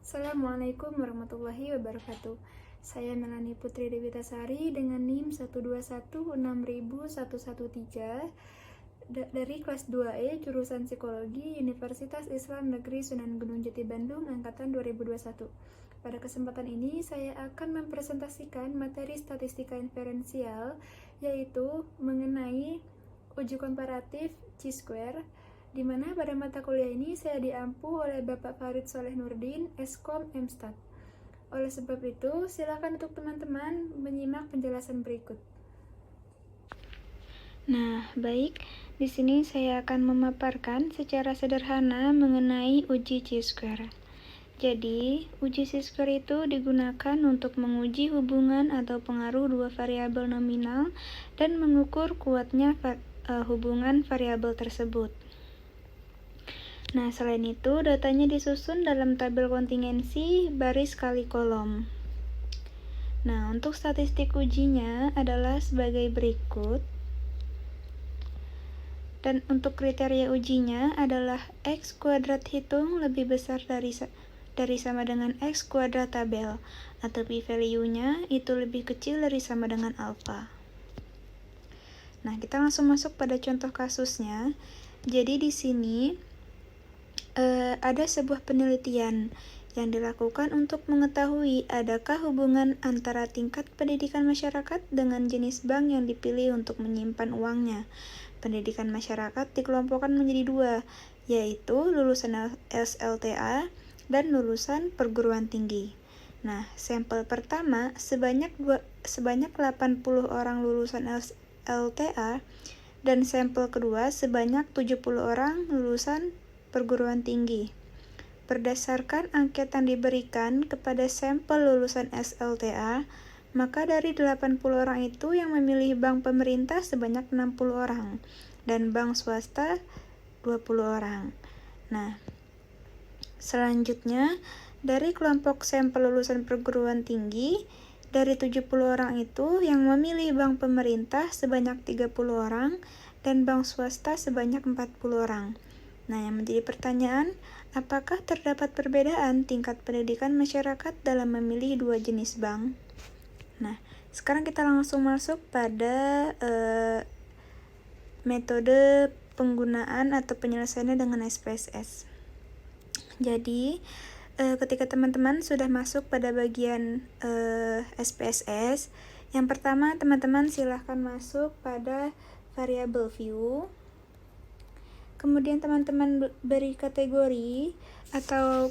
Assalamualaikum warahmatullahi wabarakatuh. Saya Melani Putri Dewitasari dengan NIM 121600113 dari kelas 2E jurusan Psikologi Universitas Islam Negeri Sunan Gunung Jati Bandung angkatan 2021. Pada kesempatan ini saya akan mempresentasikan materi statistika inferensial, yaitu mengenai uji komparatif Chi-square, di mana pada mata kuliah ini saya diampu oleh Bapak Farid Soleh Nurdin, Eskom MStat. Oleh sebab itu, silakan untuk teman-teman menyimak penjelasan berikut. Nah, baik. Di sini saya akan memaparkan secara sederhana mengenai uji Chi-square. Jadi, uji Chi-square itu digunakan untuk menguji hubungan atau pengaruh dua variabel nominal dan mengukur kuatnya hubungan variabel tersebut. Nah, selain itu, datanya disusun dalam tabel kontingensi baris kali kolom. Nah, untuk statistik ujinya adalah sebagai berikut. Dan untuk kriteria ujinya adalah X kuadrat hitung lebih besar dari sama dengan X kuadrat tabel, atau p-value-nya itu lebih kecil dari sama dengan alpha. Nah, kita langsung masuk pada contoh kasusnya. Jadi di sini ada sebuah penelitian yang dilakukan untuk mengetahui adakah hubungan antara tingkat pendidikan masyarakat dengan jenis bank yang dipilih untuk menyimpan uangnya. Pendidikan masyarakat dikelompokkan menjadi dua, yaitu lulusan SLTA dan lulusan perguruan tinggi. Nah, sampel pertama sebanyak 80 orang lulusan SLTA dan sampel kedua sebanyak 70 orang lulusan perguruan tinggi. Berdasarkan angket yang diberikan kepada sampel lulusan SLTA, maka dari 80 orang itu yang memilih bank pemerintah sebanyak 60 orang dan bank swasta 20 orang. Nah, selanjutnya dari kelompok sampel lulusan perguruan tinggi, dari 70 orang itu yang memilih bank pemerintah sebanyak 30 orang dan bank swasta sebanyak 40 orang. Nah, yang menjadi pertanyaan, apakah terdapat perbedaan tingkat pendidikan masyarakat dalam memilih dua jenis bank? Nah, sekarang kita langsung masuk pada metode penggunaan atau penyelesaiannya dengan SPSS. Jadi, ketika teman-teman sudah masuk pada bagian SPSS, yang pertama teman-teman silahkan masuk pada variable view. Kemudian teman-teman beri kategori atau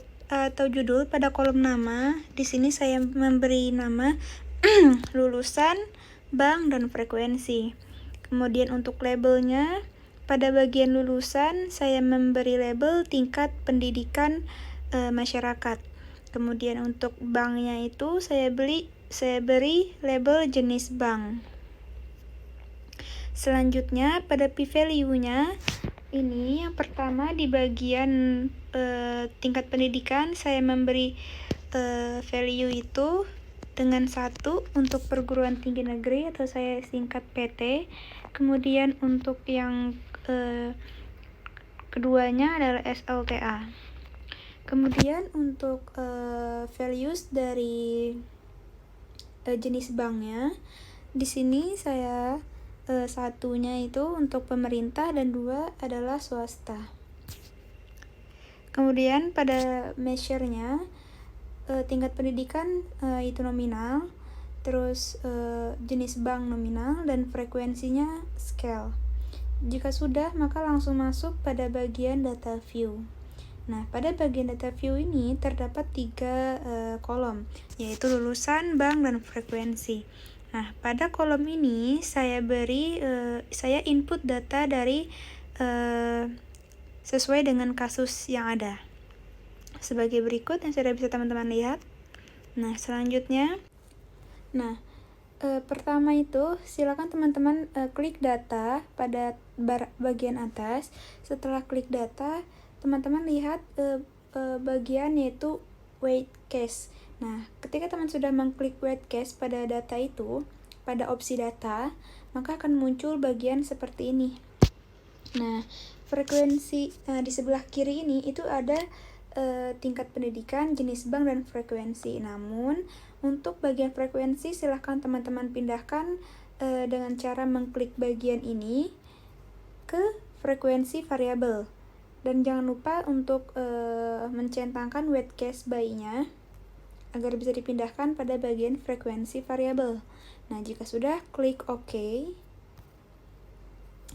judul pada kolom nama. Di sini saya memberi nama lulusan, bank, dan frekuensi. Kemudian untuk labelnya, pada bagian lulusan saya memberi label tingkat pendidikan masyarakat. Kemudian untuk banknya itu saya beri label jenis bank. Selanjutnya pada p-value-nya, ini yang pertama di bagian tingkat pendidikan saya memberi value itu dengan 1 untuk perguruan tinggi negeri atau saya singkat PT. Kemudian untuk yang keduanya adalah SLTA. Kemudian untuk values dari jenis banknya, di sini saya satunya itu untuk pemerintah dan 2 adalah swasta. Kemudian pada measure-nya tingkat pendidikan itu nominal, terus jenis bank nominal dan frekuensinya scale. Jika sudah, maka langsung masuk pada bagian data view. Nah, pada bagian data view ini terdapat 3 kolom, yaitu lulusan, bank, dan frekuensi. Nah, pada kolom ini saya input data dari sesuai dengan kasus yang ada. Sebagai berikut yang sudah bisa teman-teman lihat. Nah, selanjutnya, pertama itu silakan teman-teman klik data pada bagian atas. Setelah klik data, teman-teman lihat bagian yaitu weight case. Nah, ketika teman sudah mengklik weight case pada data itu, pada opsi data, maka akan muncul bagian seperti ini. Nah, frekuensi di sebelah kiri ini itu ada tingkat pendidikan, jenis bank, dan frekuensi. Namun, untuk bagian frekuensi silahkan teman-teman pindahkan dengan cara mengklik bagian ini ke frekuensi variabel. Dan jangan lupa untuk mencentangkan weight case by-nya agar bisa dipindahkan pada bagian frekuensi variabel. Nah, jika sudah, klik OK.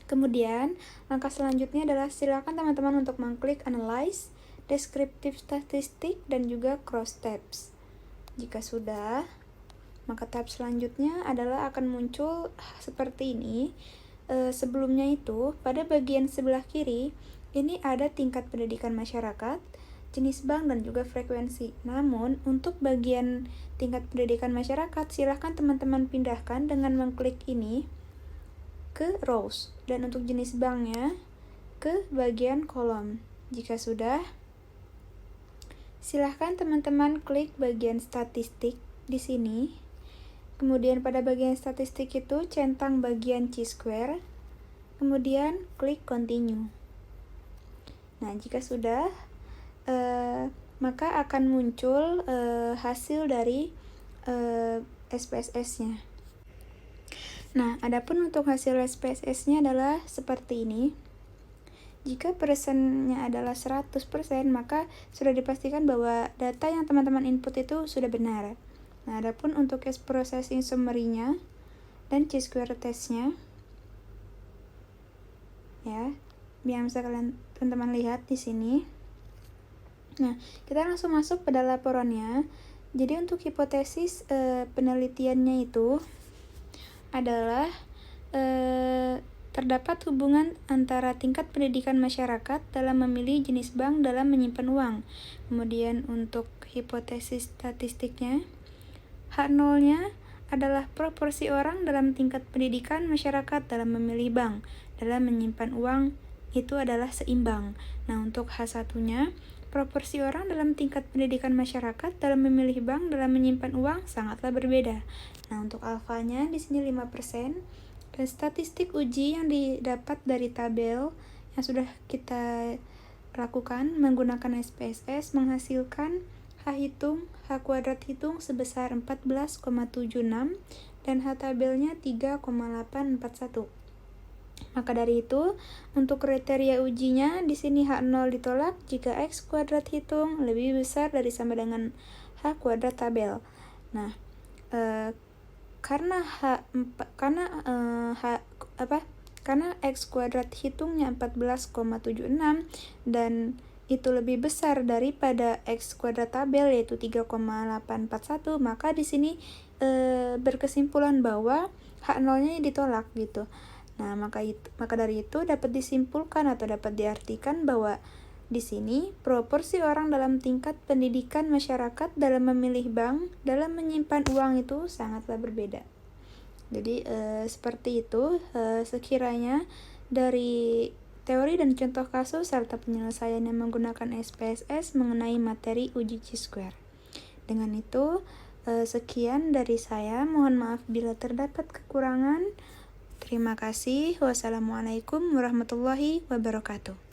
Kemudian, langkah selanjutnya adalah silakan teman-teman untuk mengklik Analyze, Descriptive Statistic, dan juga Cross Tabs. Jika sudah, maka tab selanjutnya adalah akan muncul seperti ini. Sebelumnya itu, pada bagian sebelah kiri, ini ada tingkat pendidikan masyarakat, jenis bank, dan juga frekuensi. Namun, untuk bagian tingkat pendidikan masyarakat, silahkan teman-teman pindahkan dengan mengklik ini ke rows, dan untuk jenis banknya ke bagian kolom. Jika sudah, silahkan teman-teman klik bagian statistik di sini. Kemudian pada bagian statistik itu centang bagian chi-square, kemudian klik continue. Nah, jika sudah, maka akan muncul hasil dari SPSS-nya. Nah, adapun untuk hasil SPSS-nya adalah seperti ini. Jika persennya adalah 100%, maka sudah dipastikan bahwa data yang teman-teman input itu sudah benar. Nah, adapun untuk case processing summary-nya dan chi-square test-nya, ya, yang bisa kalian teman-teman lihat di sini. Nah, kita langsung masuk pada laporannya. Jadi untuk hipotesis penelitiannya itu adalah terdapat hubungan antara tingkat pendidikan masyarakat dalam memilih jenis bank dalam menyimpan uang. Kemudian untuk hipotesis statistiknya, H0-nya adalah proporsi orang dalam tingkat pendidikan masyarakat dalam memilih bank dalam menyimpan uang itu adalah seimbang. Nah, untuk H1-nya, proporsi orang dalam tingkat pendidikan masyarakat dalam memilih bank dalam menyimpan uang sangatlah berbeda. Nah, untuk alfanya di sini 5%, dan statistik uji yang didapat dari tabel yang sudah kita lakukan menggunakan SPSS menghasilkan H hitung, H kuadrat hitung sebesar 14,76 dan H tabelnya 3,841. Maka dari itu, untuk kriteria ujinya di sini H0 ditolak jika X kuadrat hitung lebih besar dari sama dengan H kuadrat tabel. Nah, karena X kuadrat hitungnya 14,76 dan itu lebih besar daripada X kuadrat tabel yaitu 3,841, maka di sini berkesimpulan bahwa H0-nya ditolak gitu. Nah, maka dari itu dapat disimpulkan atau dapat diartikan bahwa di sini proporsi orang dalam tingkat pendidikan masyarakat dalam memilih bank dalam menyimpan uang itu sangatlah berbeda. Jadi seperti itu sekiranya dari teori dan contoh kasus serta penyelesaian yang menggunakan SPSS mengenai materi uji chi-square. Dengan itu sekian dari saya. Mohon maaf bila terdapat kekurangan. Terima kasih. Wassalamualaikum warahmatullahi wabarakatuh.